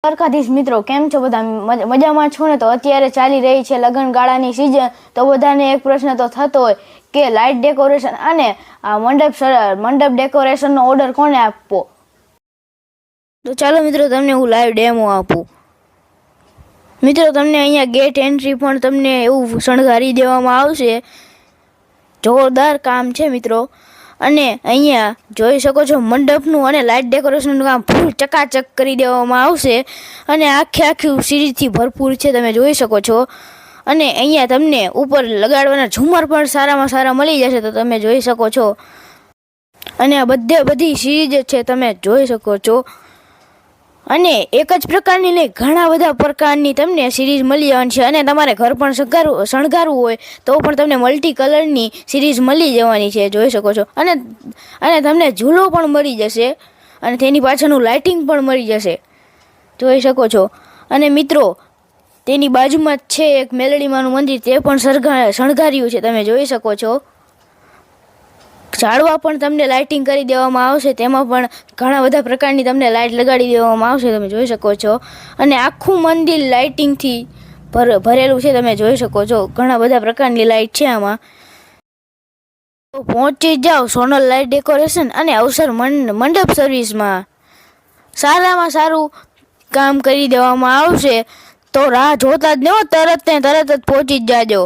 દ્વારકાધીશ મિત્રો કેમ છો બધા મજામાં છો ને? તો અત્યારે ચાલી રહી છે લગ્નગાળાની સિઝન, તો બધાને એક પ્રશ્ન તો થતો હોય કે લાઇટ ડેકોરેશન અને આ મંડપ ડેકોરેશનનો ઓર્ડર કોને આપવો. તો ચાલો મિત્રો તમને હું લાઈવ ડેમો આપું. મિત્રો તમને અહીંયા ગેટ એન્ટ્રી પણ તમને એવું શણગારી દેવામાં આવશે. જોરદાર કામ છે મિત્રો. અને અહીંયા જોઈ શકો છો મંડપનું અને લાઇટ ડેકોરેશનનું કામ ફૂલ ચકાચક કરી દેવામાં આવશે. અને આખું સિરીઝથી ભરપૂર છે, તમે જોઈ શકો છો. અને અહીંયા તમને ઉપર લગાડવાના ઝુમર પણ સારામાં સારા મળી જશે, તો તમે જોઈ શકો છો. અને આ બધી સિરીઝ છે, તમે જોઈ શકો છો. અને એક જ પ્રકારની નહીં, ઘણા બધા પ્રકારની તમને સિરીઝ મળી જવાની છે. અને તમારે ઘર પણ શણગારવું હોય તો પણ તમને મલ્ટી કલરની સિરીઝ મળી જવાની છે, જોઈ શકો છો. અને તમને ઝૂલો પણ મળી જશે અને તેની પાછળનું લાઇટિંગ પણ મળી જશે, જોઈ શકો છો. અને મિત્રો તેની બાજુમાં જ છે એક મેલડીમાનું મંદિર, તે પણ શણગાર્યું છે, તમે જોઈ શકો છો. ઝાડવા પણ તમને લાઇટિંગ કરી દેવામાં આવશે, તેમાં પણ ઘણા બધા પ્રકારની તમને લાઇટ લગાડી દેવામાં આવશે, તમે જોઈ શકો છો. અને આખું મંદિર લાઇટિંગથી ભરેલું છે, તમે જોઈ શકો છો. ઘણા બધા પ્રકારની લાઇટ છે આમાં. તો પહોંચી જાઓ સોનલ લાઇટ ડેકોરેશન અને અવસર મંડપ સર્વિસમાં. સારામાં સારું કામ કરી દેવામાં આવશે, તો રાહ જોતા જ ન તરત જ પહોંચી જ જાજો.